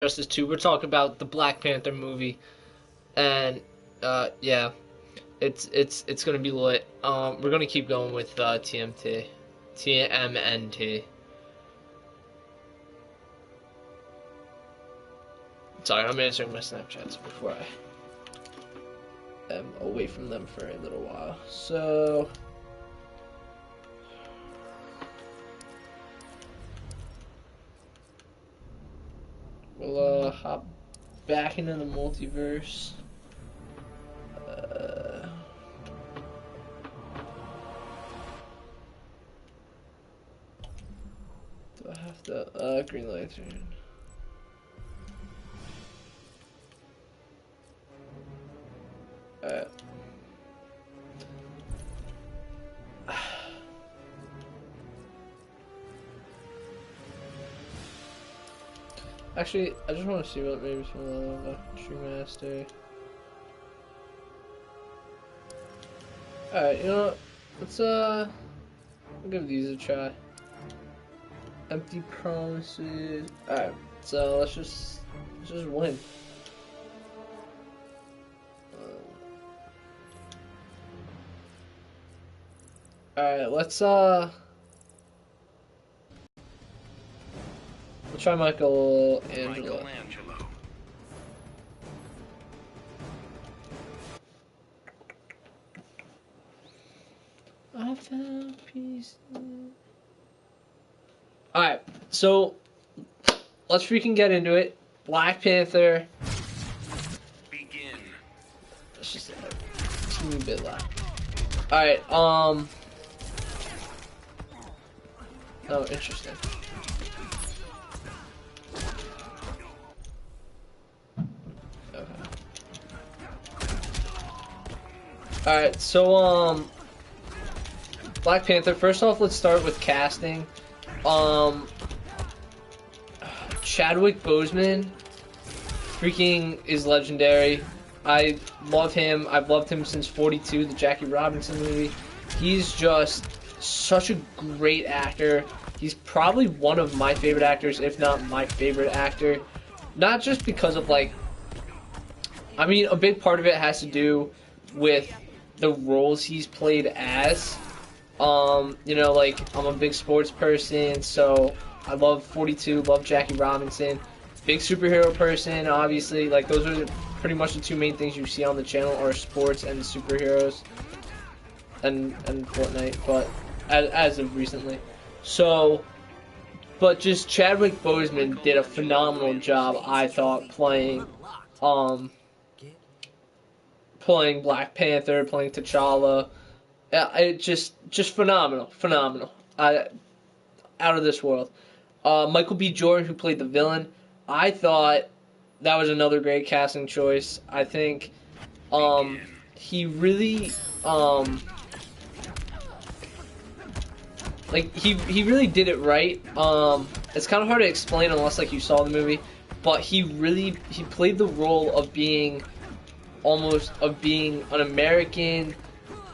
Justice 2. We're talking about the Black Panther movie, and yeah, it's gonna be lit. We're gonna keep going with TMNT. Sorry, I'm answering my Snapchats before I am away from them for a little while. So. We'll hop back into the multiverse. Do I have to Green Lantern? Alright. Actually, I just want to see what maybe some of the True Master. Alright, you know what? Let's I'll give these a try. Empty promises. Alright, so let's just win. Alright, let's we'll try Michelangelo. I found peace. Alright, so let's freaking get into it. Black Panther. Begin. Let's just give me a bit loud. Alright, oh, interesting. Okay. Alright, so, Black Panther, first off, let's start with casting. Chadwick Boseman freaking is legendary. I love him. I've loved him since 42, the Jackie Robinson movie. He's just such a great actor. He's probably one of my favorite actors, if not my favorite actor. Not just because of, like, I mean, a big part of it has to do with the roles he's played as. You know, like, I'm a big sports person, so I love 42, love Jackie Robinson. Big superhero person, obviously. Like, those are pretty much the two main things you see on the channel are sports and superheroes. And Fortnite, but as of recently. So, but just Chadwick Boseman did a phenomenal job, I thought, playing Black Panther, playing T'Challa. It just phenomenal. Out of this world. Michael B. Jordan, who played the villain, I thought that was another great casting choice. I think he really like he really did it right. It's kind of hard to explain unless like you saw the movie, but he played the role of being an American.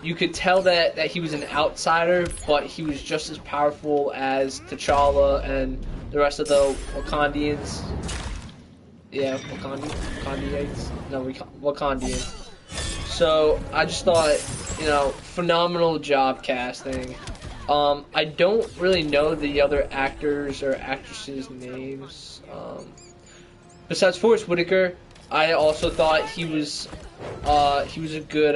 You could tell that he was an outsider, but he was just as powerful as T'Challa and the rest of the Wakandians. Yeah, Wakandians? No, Wakandians. So, I just thought, you know, phenomenal job casting. I don't really know the other actors or actresses' names. Besides Forrest Whitaker, I also thought he was a good,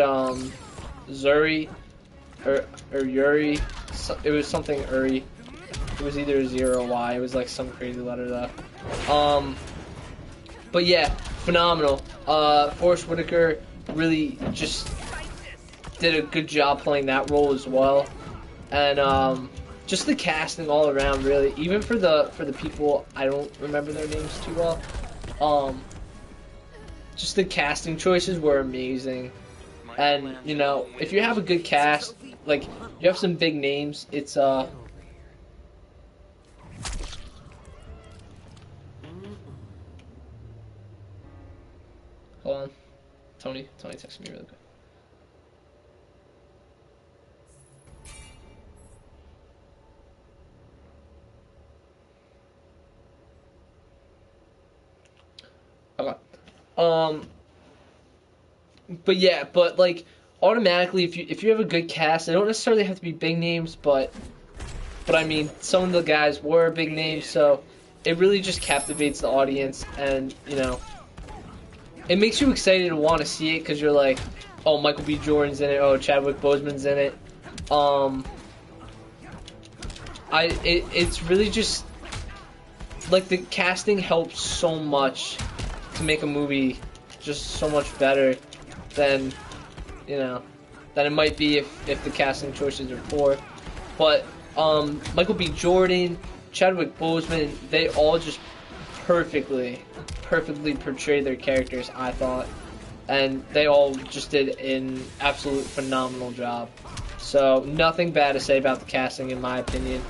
Zuri or Yuri. It was something Uri. It was either a zero or Y. It was like some crazy letter though. But yeah, phenomenal. Forrest Whitaker really just did a good job playing that role as well, and just the casting all around really. Even for the people I don't remember their names too well. Just the casting choices were amazing. And, you know, if you have a good cast, like, you have some big names, it's, hold on. Tony texted me really quick. Um, but yeah, but like automatically, if you have a good cast, they don't necessarily have to be big names, but I mean, some of the guys were big names, so it really just captivates the audience, and you know, it makes you excited to want to see it because you're like, oh, Michael B. Jordan's in it, oh, Chadwick Boseman's in it. It's really just like the casting helps so much to make a movie just so much better than than it might be if the casting choices are poor. But Michael B. Jordan, Chadwick Boseman, they all just perfectly portrayed their characters, I thought, and they all just did an absolute phenomenal job. So nothing bad to say about the casting, in my opinion.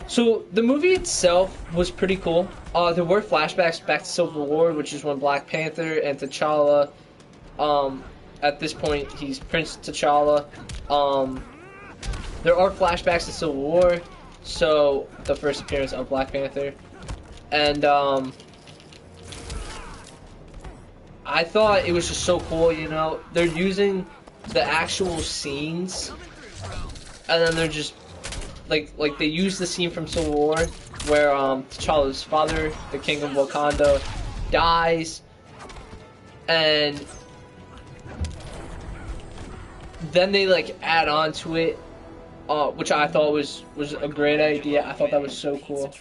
So the movie itself was pretty cool. There were flashbacks back to Civil War, which is when Black Panther and T'Challa, at this point he's Prince T'Challa. There are flashbacks to Civil War, so the first appearance of Black Panther, and I thought it was just so cool. You know, they're using the actual scenes, and then they're just like they use the scene from Civil War where T'Challa's father, the King of Wakanda, dies, and then they like add on to it, which I thought was a great idea. I thought that was so cool.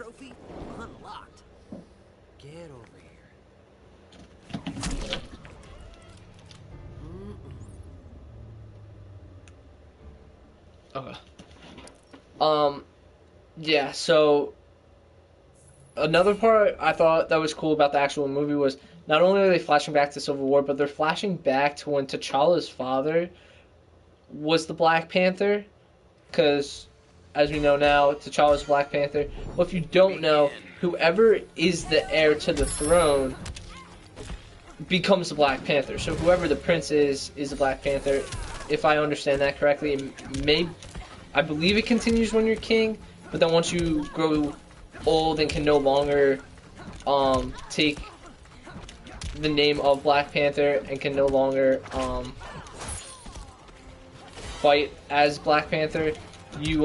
Okay. Yeah, so another part I thought that was cool about the actual movie was not only are they flashing back to Civil War, but they're flashing back to when T'Challa's father was the Black Panther, because as we know now, T'Challa's Black Panther. Well, if you don't know, whoever is the heir to the throne becomes the Black Panther. So whoever the prince is the Black Panther. If I understand that correctly, I believe it continues when you're king, but then once you grow old and can no longer take the name of Black Panther and can no longer fight as Black Panther, you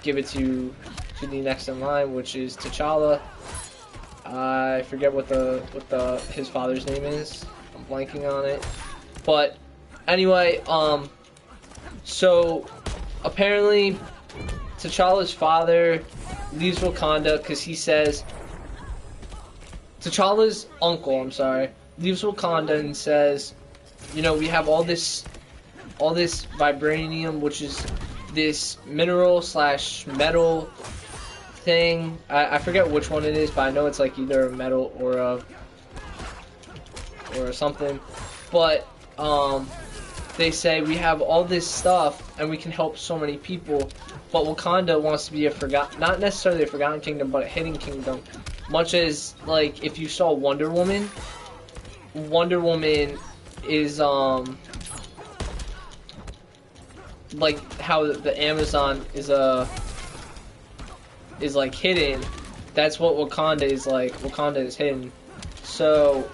give it to the next in line, which is T'Challa. I forget what his father's name is. I'm blanking on it. But anyway, so apparently T'Challa's father leaves Wakanda because he says T'Challa's uncle, leaves Wakanda and says, you know, we have all this vibranium, which is this mineral / metal thing. I forget which one it is, but I know it's like either a metal or something. But they say we have all this stuff and we can help so many people, but Wakanda wants to be not necessarily a forgotten kingdom, but a hidden kingdom. Much as like if you saw Wonder Woman is like how the Amazon is like hidden. That's what Wakanda is like. Wakanda is hidden. So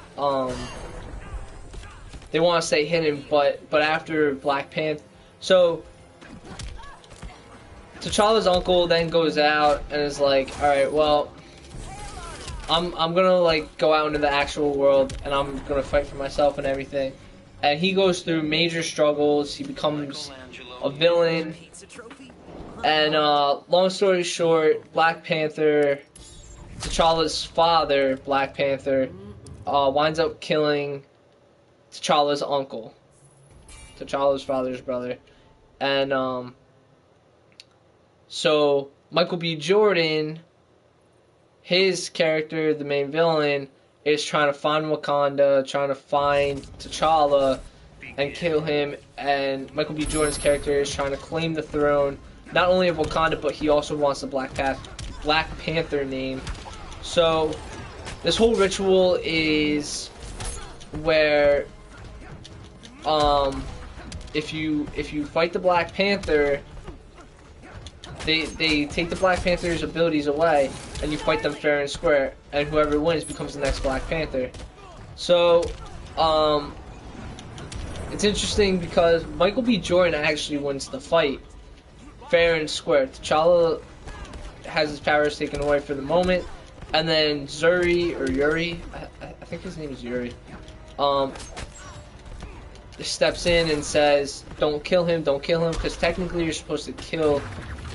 they want to stay hidden, but after Black Panther, so T'Challa's uncle then goes out and is like, all right, well, I'm gonna like go out into the actual world and I'm gonna fight for myself and everything. And he goes through major struggles. He becomes a villain. And long story short, Black Panther, T'Challa's father, Black Panther, winds up killing T'Challa's uncle, T'Challa's father's brother. And so Michael B. Jordan, his character, the main villain, is trying to find Wakanda, trying to find T'Challa and kill him, and Michael B. Jordan's character is trying to claim the throne, not only of Wakanda, but he also wants the Black Panther name. So this whole ritual is where if you fight the Black Panther, they take the Black Panther's abilities away, and you fight them fair and square, and whoever wins becomes the next Black Panther. So, it's interesting because Michael B. Jordan actually wins the fight fair and square. T'Challa has his powers taken away for the moment, and then Yuri, I think his name is Yuri, steps in and says, don't kill him, because technically you're supposed to kill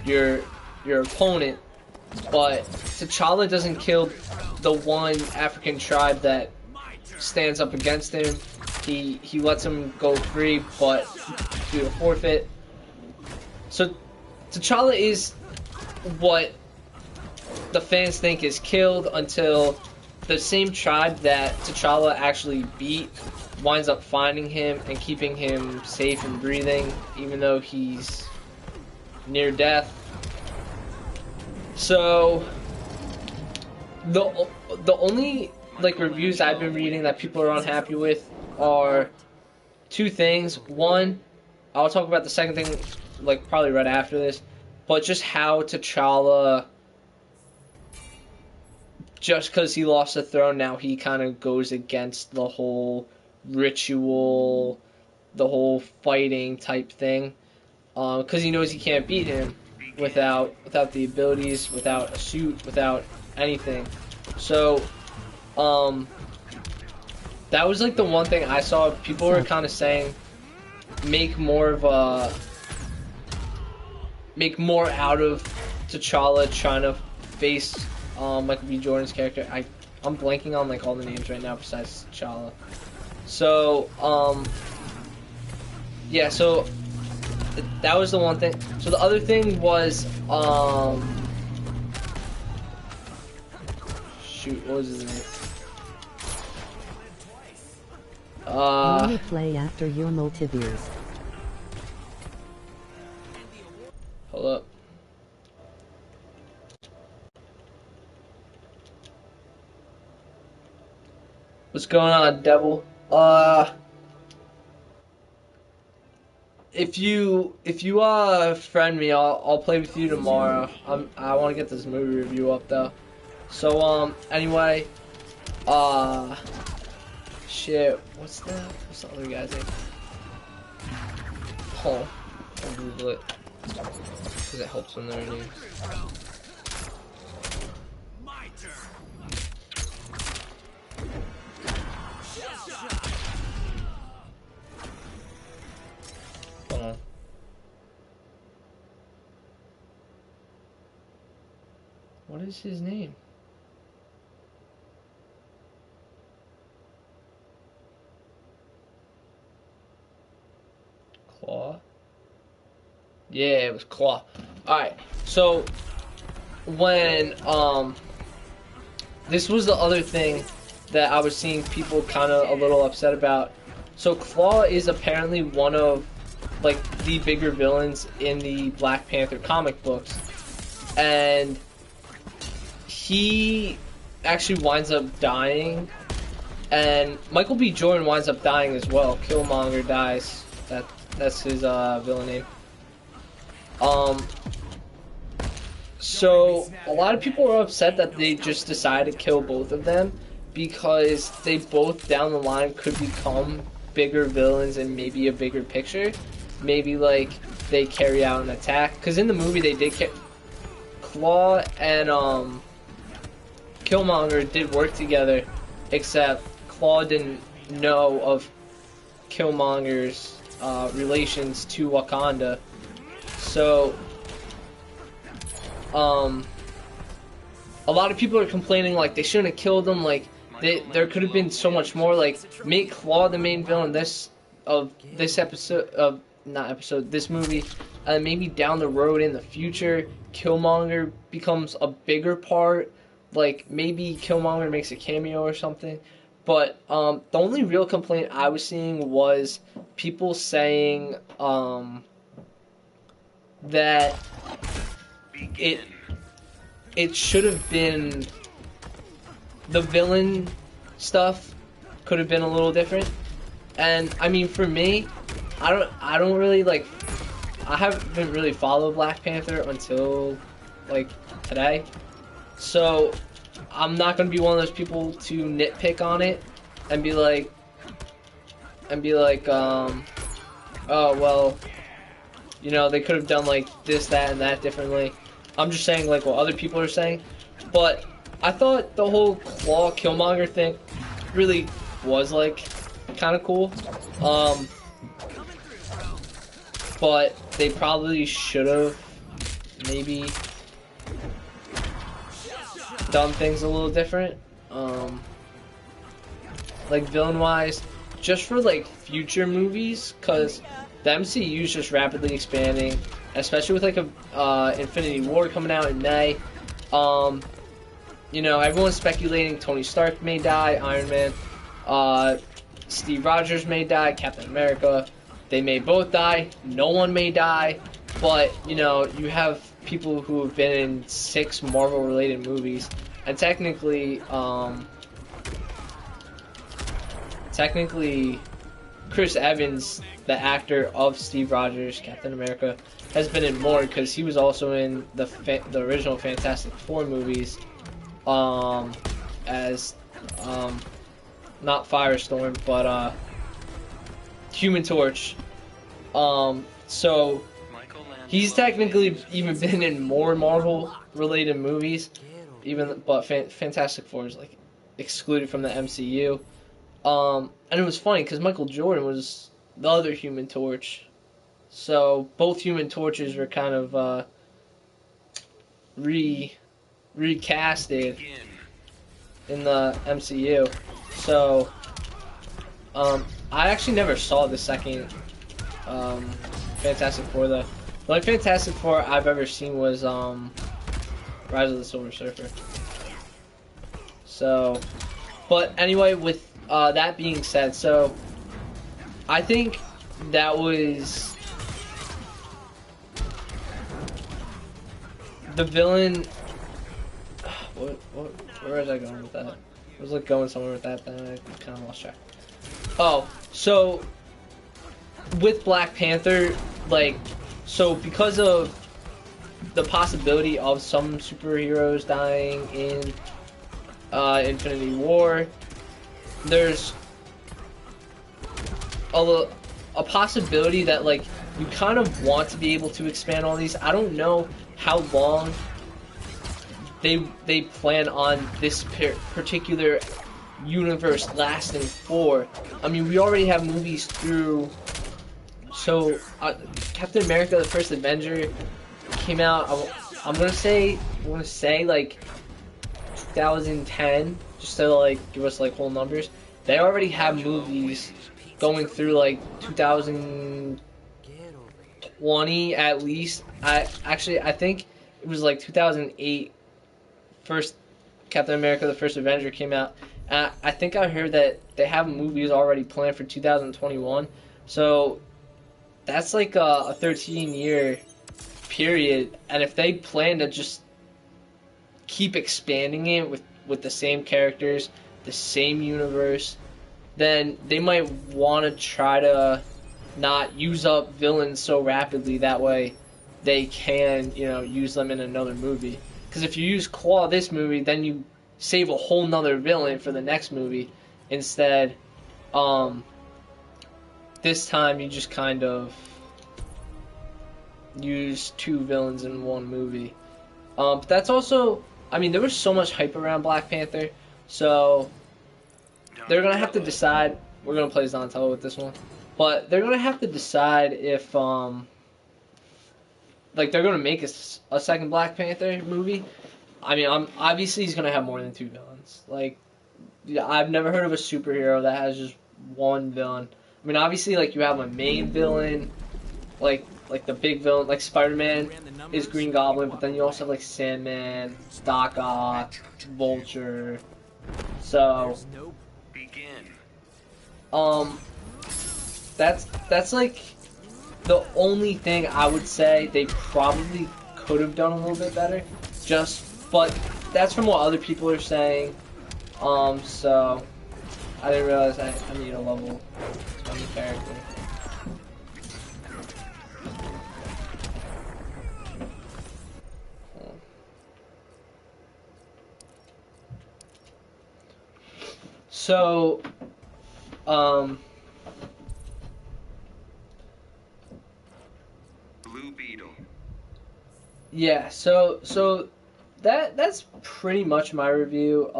your opponent, but T'Challa doesn't kill the one African tribe that stands up against him. He lets him go free, but due to forfeit. So T'Challa is what the fans think is killed until the same tribe that T'Challa actually beat winds up finding him and keeping him safe and breathing, even though he's near death. So the only like reviews I've been reading that people are unhappy with are two things. One, I'll talk about the second thing like probably right after this, but just how T'Challa, just because he lost the throne, now he kind of goes against the whole ritual, the whole fighting type thing, because he knows he can't beat him without the abilities, without a suit, without anything. So that was like the one thing I saw. People were kind of saying make more out of T'Challa trying to face Michael B. Jordan's character. I'm blanking on like all the names right now besides T'Challa. So yeah, so that was the one thing. So the other thing was shoot, what was his name? Only play after your Multiverse. Hold up. What's going on, Devil? If you friend me, I'll play with you tomorrow. I want to get this movie review up though. So anyway, shit, what's the other guy's name? I'll Google it because it helps when they're names. Hold on. What is his name? Claw? Yeah, it was Claw. Alright, so when this was the other thing that I was seeing people kind of a little upset about. So Claw is apparently one of like the bigger villains in the Black Panther comic books, and he actually winds up dying, and Michael B. Jordan winds up dying as well. Killmonger dies. That's his villain name. So a lot of people are upset that they just decided to kill both of them, because they both down the line could become bigger villains and maybe a bigger picture. Maybe like they carry out an attack, because in the movie they did Claw and Killmonger did work together, except Claw didn't know of Killmonger's relations to Wakanda. So a lot of people are complaining like they shouldn't have killed him, like there could have been so much more, like make Claw the main villain this movie, and maybe down the road in the future Killmonger becomes a bigger part, like maybe Killmonger makes a cameo or something. But the only real complaint I was seeing was people saying that it should have been, the villain stuff could have been a little different. And I mean, for me, I don't really like, I haven't really followed Black Panther until like today. So I'm not gonna be one of those people to nitpick on it and be like, oh well, you know, they could have done like this, that, and that differently. I'm just saying like what other people are saying. But I thought the whole Claw Killmonger thing really was like kind of cool. But they probably should have maybe done things a little different. Like villain wise, just for like future movies, because the MCU is just rapidly expanding, especially with like a Infinity War coming out in May. You know, everyone's speculating Tony Stark may die, Iron Man, Steve Rogers may die, Captain America. They may both die. No one may die. But, you know, you have people who have been in 6 Marvel-related movies. And technically, Chris Evans, the actor of Steve Rogers, Captain America, has been in more because he was also in the original Fantastic Four movies as, not Firestorm, but Human Torch. So he's technically even been in more Marvel-related movies, but Fantastic Four is like excluded from the MCU. And it was funny because Michael Jordan was the other Human Torch, so both Human Torches were kind of recasted in the MCU. So I actually never saw the second Fantastic Four though. The only Fantastic Four I've ever seen was Rise of the Silver Surfer. So, but anyway, with that being said, so I think that was the villain. Where was I going with that? I was like going somewhere with that, then I kind of lost track. Oh, so with Black Panther, like, so because of the possibility of some superheroes dying in Infinity War, there's a possibility that like you kind of want to be able to expand all these. I don't know how long they plan on this particular universe lasting for. I mean, we already have movies through. So Captain America: The First Avenger came out. I'm gonna say like 2010, just to like give us like whole numbers. They already have movies going through like 2020 at least. I think it was like 2008. First Captain America: The First Avenger came out. I think I heard that they have movies already planned for 2021. So that's like a 13-year period. And if they plan to just keep expanding it with the same characters, the same universe, then they might want to try to not use up villains so rapidly. That way they can, you know, use them in another movie. Because if you use Claw this movie, then you save a whole nother villain for the next movie. Instead, this time you just kind of use 2 villains in one movie. But that's also, I mean, there was so much hype around Black Panther, so they're going to have to decide. We're going to play Donatello with this one. But they're going to have to decide if, like, they're going to make a second Black Panther movie. I mean, obviously he's going to have more than 2 villains. Like, yeah, I've never heard of a superhero that has just one villain. I mean, obviously, like, you have a main villain, like the big villain, like Spider-Man is Green Goblin, but then you also have, like, Sandman, Doc Ock, Vulture. So, that's like the only thing I would say they probably could have done a little bit better. But that's from what other people are saying. So I didn't realize I need a level 20 character. So, um, Blue Beetle. yeah. So that's pretty much my review.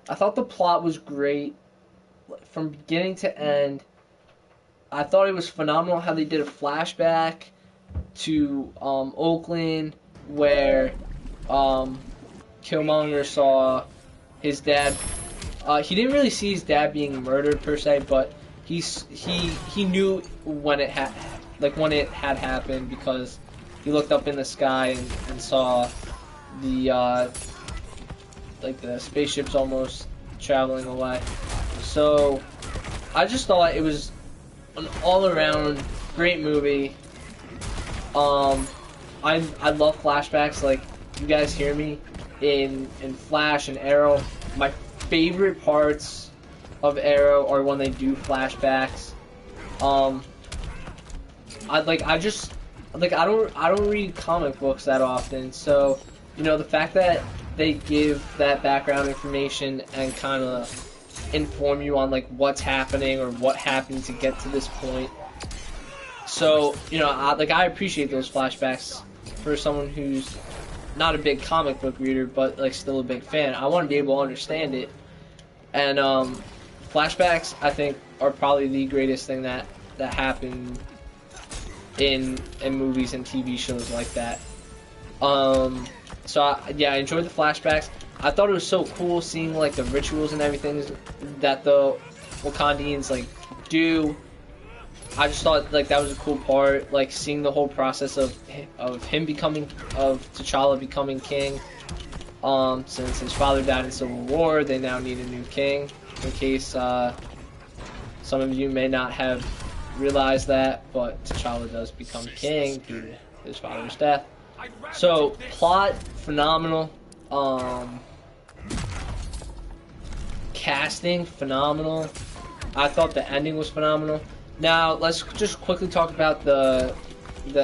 I thought the plot was great from beginning to end. I thought it was phenomenal how they did a flashback to Oakland where Killmonger saw his dad. He didn't really see his dad being murdered per se, but he knew when it had happened because he looked up in the sky and saw the the spaceships almost traveling away. So I just thought it was an all-around great movie. I love flashbacks. Like, you guys hear me in Flash and Arrow. My favorite parts of Arrow are when they do flashbacks. I don't read comic books that often, so the fact that they give that background information and kind of inform you on what's happening or what happened to get to this point. So I appreciate those flashbacks for someone who's not a big comic book reader, but still a big fan. I want to be able to understand it, and flashbacks I think are probably the greatest thing that happened in movies and TV shows like that. So I enjoyed the flashbacks. I thought it was so cool seeing the rituals and everything that the Wakandians do. I just thought that was a cool part, seeing the whole process of T'Challa becoming king. Since his father died in Civil War, they now need a new king. In case some of you may not have realized that, but T'Challa does become king due to his father's death. So plot phenomenal. Casting phenomenal. I thought the ending was phenomenal. Now let's just quickly talk about the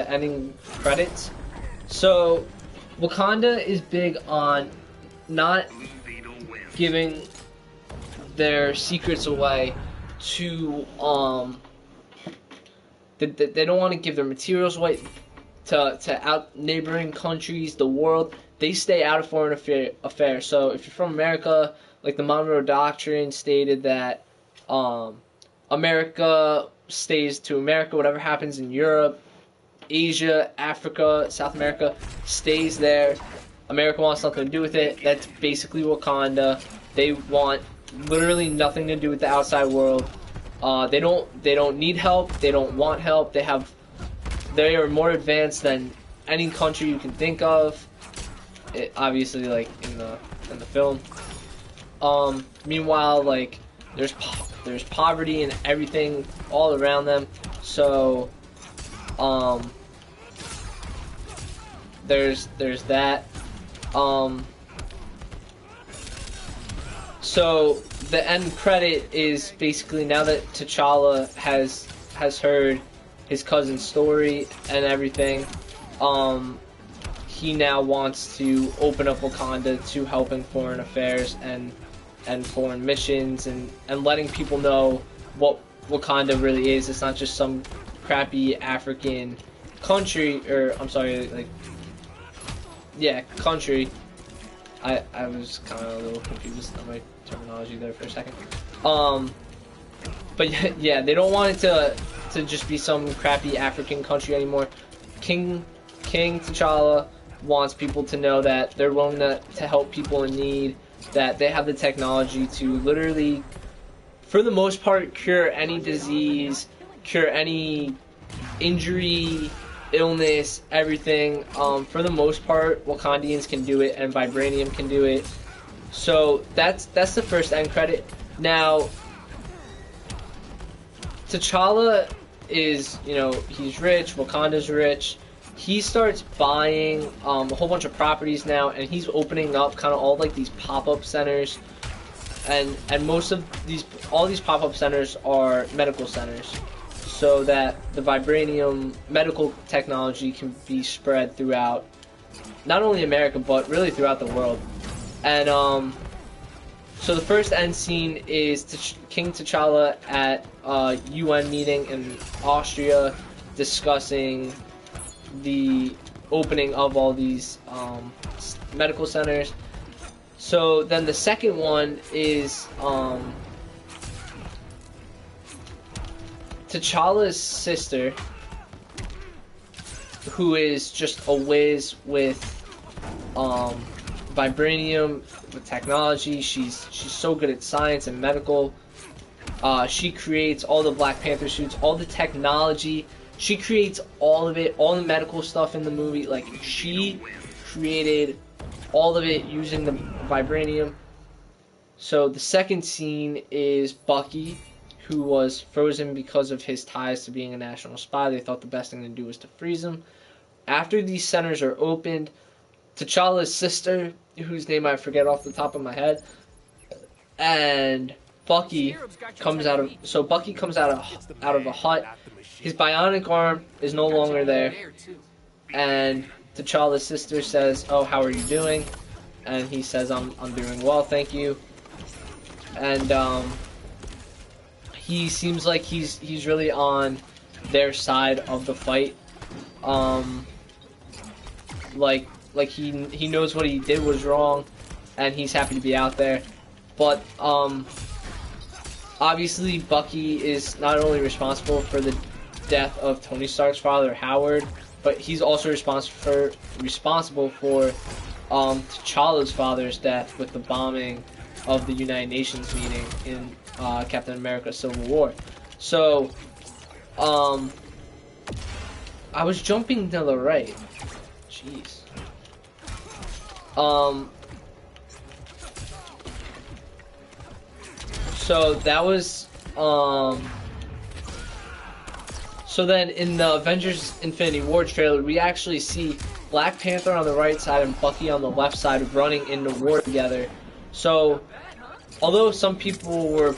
ending credits. So Wakanda is big on not giving their secrets away to they don't want to give their materials away to out neighboring countries, the world. They stay out of foreign affairs. So if you're from America, the Monroe Doctrine stated that America stays to America. Whatever happens in Europe, Asia, Africa, South America stays there. America wants nothing to do with it. That's basically Wakanda. They want literally nothing to do with the outside world. They don't need help. They don't want help. They are more advanced than any country you can think of. Obviously, in the film. Meanwhile, there's poverty and everything all around them. So, there's that. So the end credit is basically now that T'Challa has heard his cousin's story and everything. He now wants to open up Wakanda to helping foreign affairs and foreign missions and letting people know what Wakanda really is. It's not just some crappy African country, or I'm sorry, country. I was kind of a little confused on my terminology there for a second. But yeah, they don't want it to just be some crappy African country anymore. King T'Challa wants people to know that they're willing to help people in need, that they have the technology to literally, for the most part, cure any disease, cure any injury, illness, everything. For the most part, Wakandians can do it, and Vibranium can do it. So that's the first end credit. Now, T'Challa is, he's rich, Wakanda's rich. He starts buying a whole bunch of properties now, and he's opening up kind of all these pop-up centers, and all these pop-up centers are medical centers, so that the Vibranium medical technology can be spread throughout not only America but really throughout the world. And So the first end scene is King T'Challa at a UN meeting in Austria discussing the opening of all these medical centers. So then the second one is T'Challa's sister, who is just a whiz with vibranium, with technology. She's so good at science and medical. She creates all the Black Panther suits, all the technology. She creates all of it, all the medical stuff in the movie. Like, she created all of it using the vibranium. So the second scene is Bucky, who was frozen because of his ties to being a national spy. They thought the best thing to do was to freeze him. After these centers are opened, T'Challa's sister, whose name I forget off the top of my head, and Bucky comes out of a hut. His bionic arm is no longer there, and T'Challa's sister says, "Oh, how are you doing?" And he says, "I'm doing well, thank you." And he seems like he's really on their side of the fight. Like he knows what he did was wrong, and he's happy to be out there. But obviously Bucky is not only responsible for the death of Tony Stark's father, Howard, but he's also responsible for T'Challa's father's death with the bombing of the United Nations meeting in Captain America: Civil War. So I was jumping to the right. Jeez. So that was so then in the Avengers Infinity War trailer, we actually see Black Panther on the right side and Bucky on the left side running into war together. So although some people were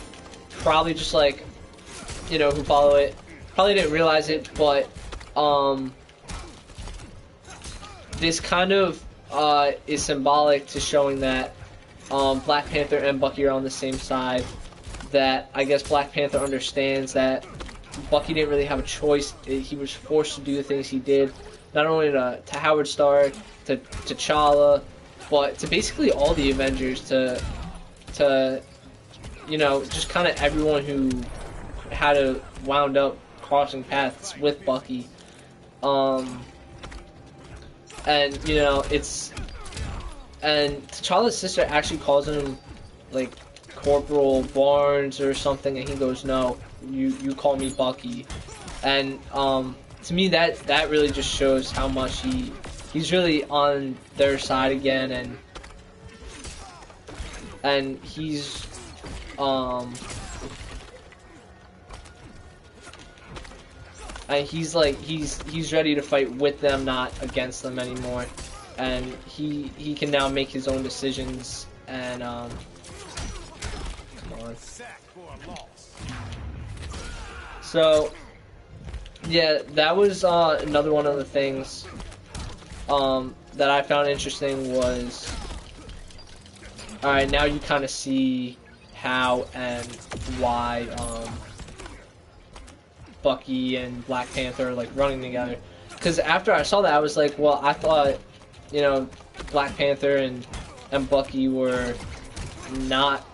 probably just like, you know, who follow it, probably didn't realize it, but this kind of is symbolic to showing that Black Panther and Bucky are on the same side. That I guess Black Panther understands that Bucky didn't really have a choice. He was forced to do the things he did, not only to Howard Stark, to T'Challa, but to basically all the Avengers, to you know, just kind of everyone who had to wound up crossing paths with Bucky. And you know, and T'Challa's sister actually calls him like Corporal Barnes or something, and he goes, "No, you call me Bucky." And to me, that really just shows how much he's really on their side again, and he's like he's ready to fight with them, not against them anymore, and he can now make his own decisions. And come on. So yeah, that was another one of the things that I found interesting was, alright, now you kind of see how and why Bucky and Black Panther are like running together. Because after I saw that, I was like, well, I thought, you know, Black Panther and Bucky were not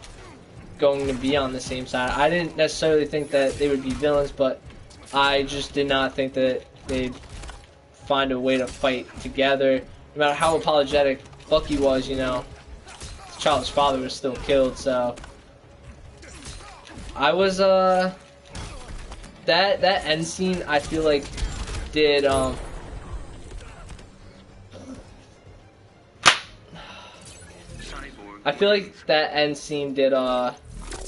going to be on the same side. I didn't necessarily think that they would be villains, but I just did not think that they'd find a way to fight together. No matter how apologetic Bucky was, you know, T'Challa's father was still killed, so I was that end scene, I feel like did I feel like that end scene did a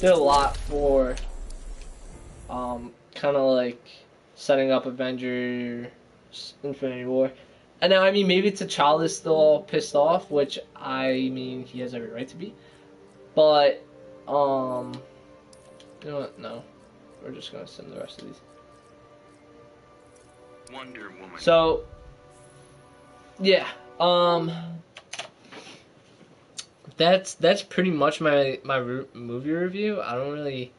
lot for kind of like setting up Avengers Infinity War. And now, I mean, maybe T'Challa's still all pissed off, which, I mean, he has every right to be. But, you know what? No. We're just going to send the rest of these. Wonder Woman. So, yeah. that's pretty much my movie review. I don't really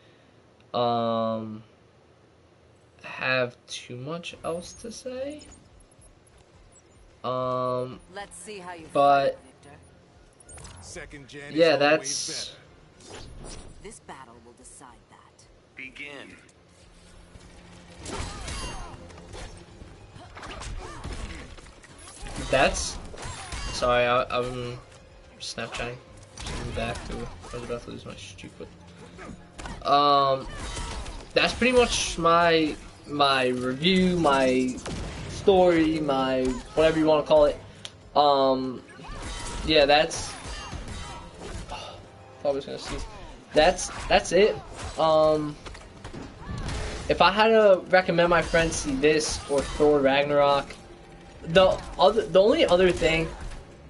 have too much else to say. Let's see how you But fight, Victor. Second gen yeah, is always that's better. This battle will decide that. Begin. that's. Sorry, I'm Snapchatting. Just moving back to. I was about to lose my streak, but that's pretty much my review, my story, my whatever you want to call it. Yeah, that's. I was gonna sneeze. That's it. If I had to recommend my friends see this or Thor Ragnarok, the only other thing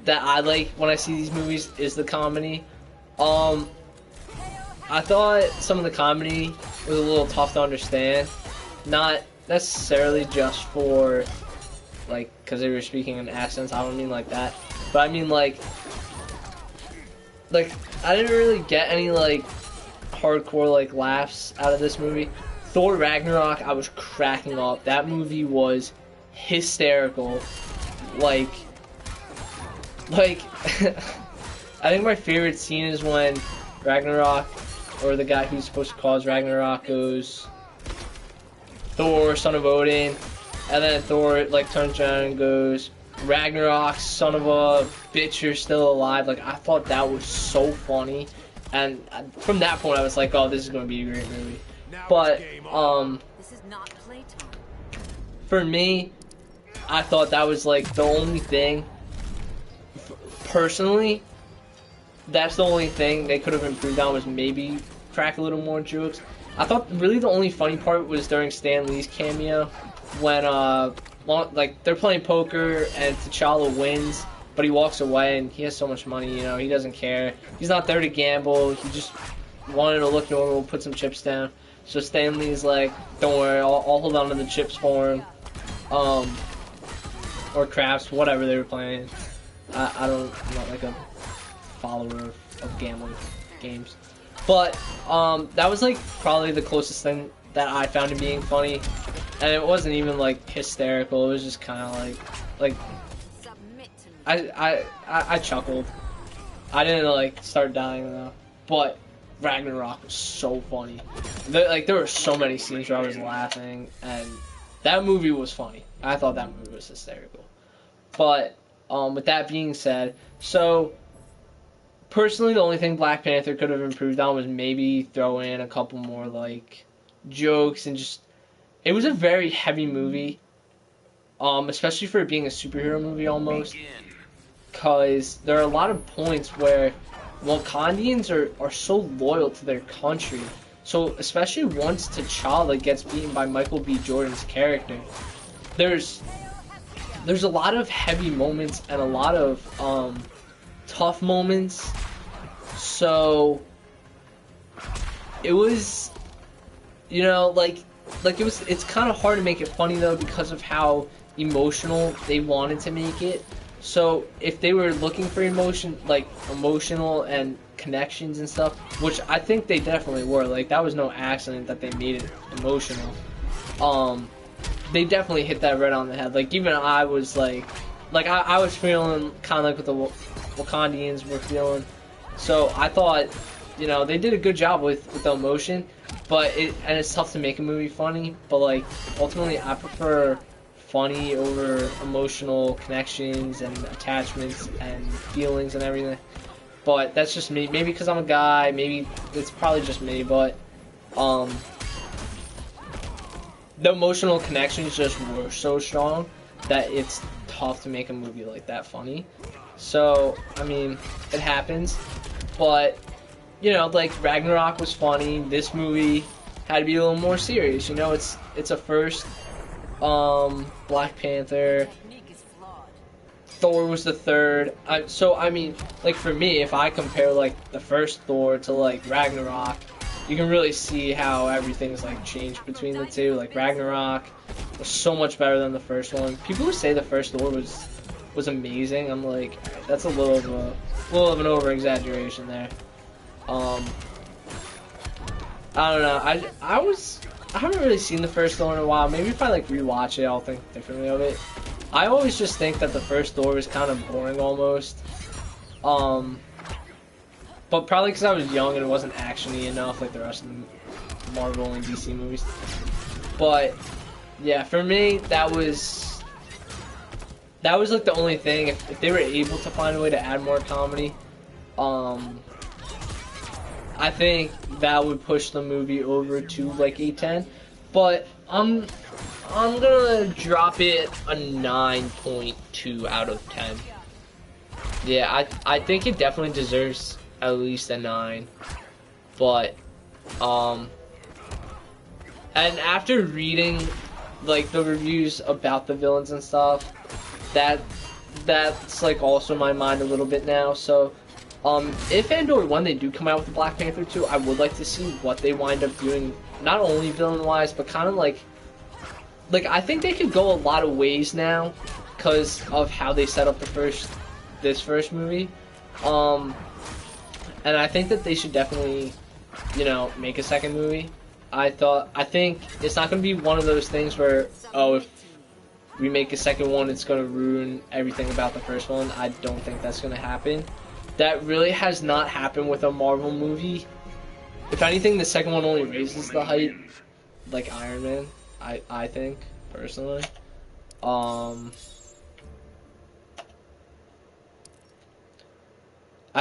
that I like when I see these movies is the comedy. I thought some of the comedy was a little tough to understand, not necessarily just for like because they were speaking in accents. I don't mean like that, but I mean like I didn't really get any like hardcore like laughs out of this movie. Thor Ragnarok, I was cracking up. That movie was hysterical. Like I think my favorite scene is when Ragnarok, or the guy who's supposed to cause Ragnarok, goes, Thor, son of Odin, and then Thor like turns around and goes, Ragnarok, son of a bitch, you're still alive. Like, I thought that was so funny, and from that point I was like, oh, this is gonna be a great movie. But This is not playtime. for me, I thought that was like the only thing. Personally, that's the only thing they could have improved on, was maybe crack a little more jokes. I thought really the only funny part was during Stan Lee's cameo when like they're playing poker and T'Challa wins, but he walks away and he has so much money, you know, he doesn't care. He's not there to gamble. He just wanted to look normal, put some chips down. So Stan Lee's like, don't worry, I'll hold on to the chips for him. Or craps, whatever they were playing. I'm not like a follower of gambling games. But that was like probably the closest thing that I found to being funny. And it wasn't even like hysterical, it was just kinda like Submit to me. I chuckled. I didn't like start dying though. But Ragnarok was so funny. There were so many scenes where I was laughing, and that movie was funny. I thought that movie was hysterical. But with that being said, so personally, the only thing Black Panther could have improved on was maybe throw in a couple more like jokes, and just it was a very heavy movie, especially for it being a superhero movie almost, because there are a lot of points where Wakandians are so loyal to their country. So especially once T'Challa gets beaten by Michael B. Jordan's character, there's a lot of heavy moments and a lot of tough moments. So it was, you know, it's kind of hard to make it funny though because of how emotional they wanted to make it. So if they were looking for emotional and connections and stuff, which I think they definitely were, like that was no accident that they made it emotional. They definitely hit that right on the head. Like even I was I was feeling kind of like what the Wakandians were feeling. So I thought, you know, they did a good job with the emotion, but it's tough to make a movie funny. But like ultimately, I prefer funny over emotional connections and attachments and feelings and everything. But that's just me. Maybe because I'm a guy. Maybe it's probably just me. But the emotional connections just were so strong that it's tough to make a movie like that funny. So I mean, it happens. But you know, like Ragnarok was funny. This movie had to be a little more serious. You know, it's a first. Black Panther. Technique is flawed. Thor was the third. So I mean, like for me, if I compare like the first Thor to like Ragnarok, you can really see how everything's like changed between the two. Like Ragnarok was so much better than the first one. People who say the first Thor was amazing, I'm like, that's a little of a little of an over exaggeration there. I don't know. I haven't really seen the first Thor in a while. Maybe if I like rewatch it, I'll think differently of it. I always just think that the first Thor was kind of boring almost. But probably because I was young and it wasn't actiony enough like the rest of the Marvel and DC movies. But yeah, for me that was like the only thing. If they were able to find a way to add more comedy, I think that would push the movie over to like a 10. But I'm gonna drop it a 9.2 out of 10. Yeah, I think it definitely deserves at least a 9. But and after reading like the reviews about the villains and stuff, that's like also my mind a little bit now. So if and/or when they do come out with the Black Panther 2, I would like to see what they wind up doing, not only villain-wise, but kind of like I think they could go a lot of ways now because of how they set up this first movie. And I think that they should definitely, you know, make a second movie. I think it's not going to be one of those things where, oh, if we make a second one, it's going to ruin everything about the first one. I don't think that's going to happen. That really has not happened with a Marvel movie. If anything, the second one only raises the hype, like Iron Man, I think, personally. I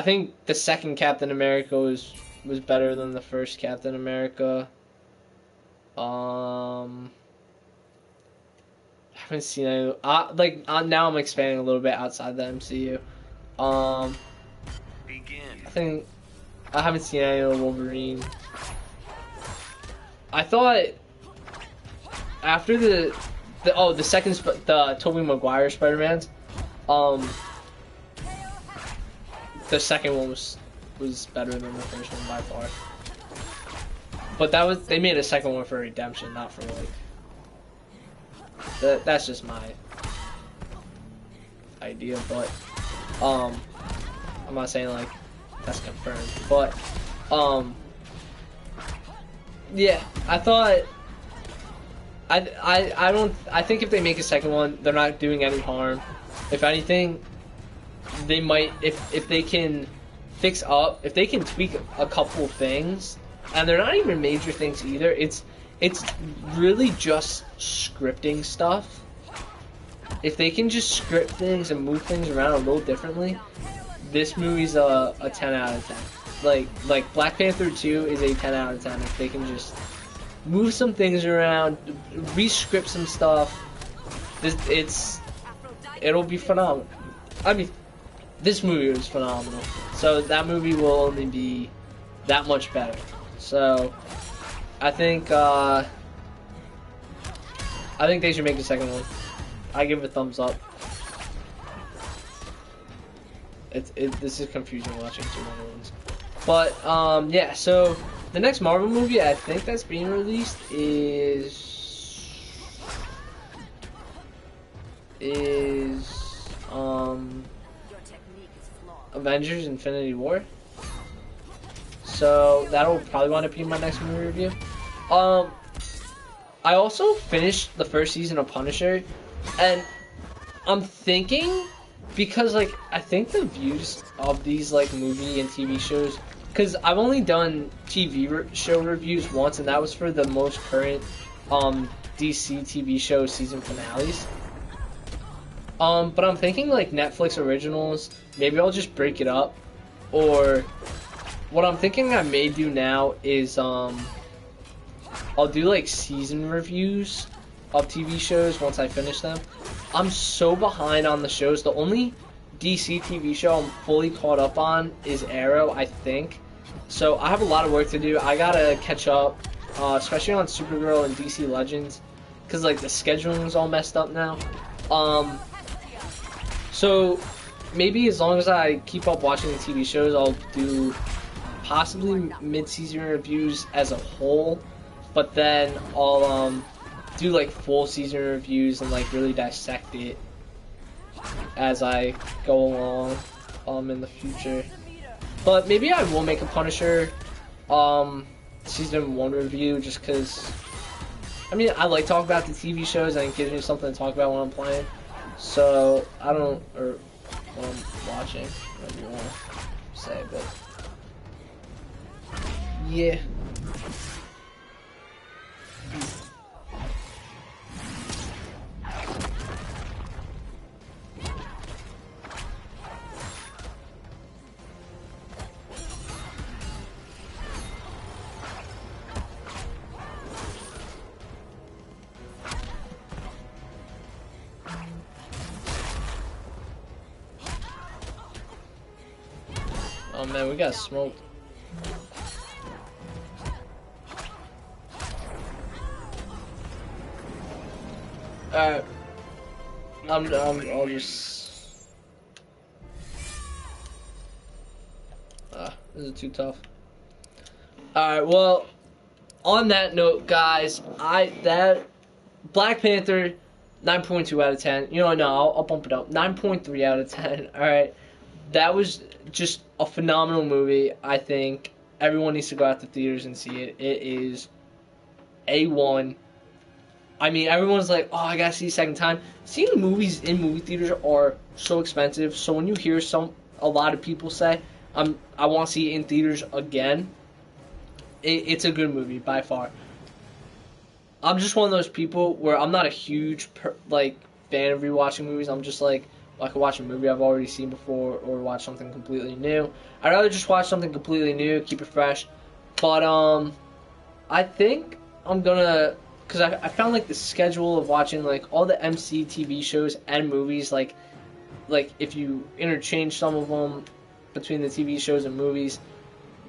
think the second Captain America was better than the first Captain America. I haven't seen any. Now I'm expanding a little bit outside the MCU. I think I haven't seen any of the Wolverine. I thought after the Tobey Maguire Spider-Mans, the second one was better than the first one by far. But they made a second one for redemption, not for like. That's just my idea, but I'm not saying like that's confirmed, but yeah, I thought I think if they make a second one, they're not doing any harm. If anything, they might, if they can if they can tweak a couple things, and they're not even major things either. It's really just scripting stuff. If they can just script things and move things around a little differently, this movie's a 10 out of 10. Like Black Panther 2 is a 10 out of 10 if they can just move some things around, re-script some stuff. It'll be phenomenal. I mean, this movie was phenomenal. So that movie will only be that much better. So I think they should make a second one. I give it a thumbs up. This is confusing watching two Marvel ones. But yeah, so the next Marvel movie I think that's being released is Avengers Infinity War. So that'll probably want to be my next movie review. I also finished the first season of Punisher, and I'm thinking, because like I think the views of these like movie and TV shows, because I've only done TV show reviews once, and that was for the most current DC TV show season finales. But I'm thinking like Netflix originals, maybe I'll just break it up, or what I'm thinking I may do now is I'll do like season reviews of TV shows once I finish them. I'm so behind on the shows. The only DC TV show I'm fully caught up on is Arrow, I think. So I have a lot of work to do. I gotta catch up, especially on Supergirl and DC Legends, because like the scheduling is all messed up now. So maybe as long as I keep up watching the TV shows, I'll do possibly mid-season reviews as a whole, but then I'll do like full season reviews and like really dissect it as I go along. in the future. But maybe I will make a Punisher season 1 review, just because, I mean, I like talking about the TV shows and it gives me something to talk about when I'm playing. So, I don't, or when I'm watching, whatever you want to say, but yeah. Oh man, we got smoked. Alright. I'll just... this is too tough. Alright, well, on that note, guys, that Black Panther, 9.2 out of 10. You know, no, I'll bump it up. 9.3 out of 10. Alright. That was just a phenomenal movie. I think everyone needs to go out to theaters and see it. It is A1. I mean, everyone's like, oh, I gotta see it a second time. Seeing movies in movie theaters are so expensive. So when you hear a lot of people say, I want to see it in theaters again, it's a good movie by far. I'm just one of those people where I'm not a huge fan of rewatching movies. I'm just like, I could watch a movie I've already seen before or watch something completely new. I'd rather just watch something completely new, keep it fresh. But I think I'm gonna, because I found like the schedule of watching like all the MC TV shows and movies, like if you interchange some of them between the TV shows and movies,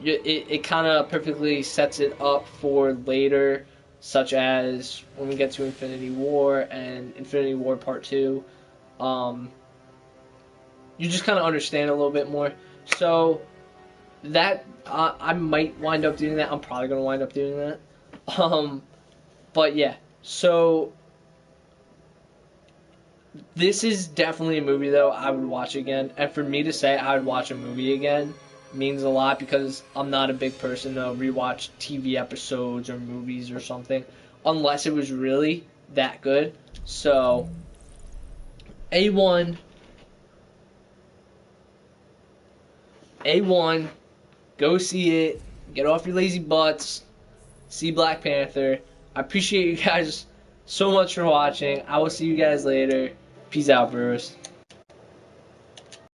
it kind of perfectly sets it up for later, such as when we get to Infinity War and Infinity War Part 2. You just kind of understand a little bit more. So that I might wind up doing that. I'm probably gonna wind up doing that. But yeah. So this is definitely a movie though I would watch again. And for me to say I would watch a movie again means a lot, because I'm not a big person to rewatch TV episodes or movies or something unless it was really that good. So A1. Go see it. Get off your lazy butts. See Black Panther. I appreciate you guys so much for watching. I will see you guys later. Peace out, Brewers.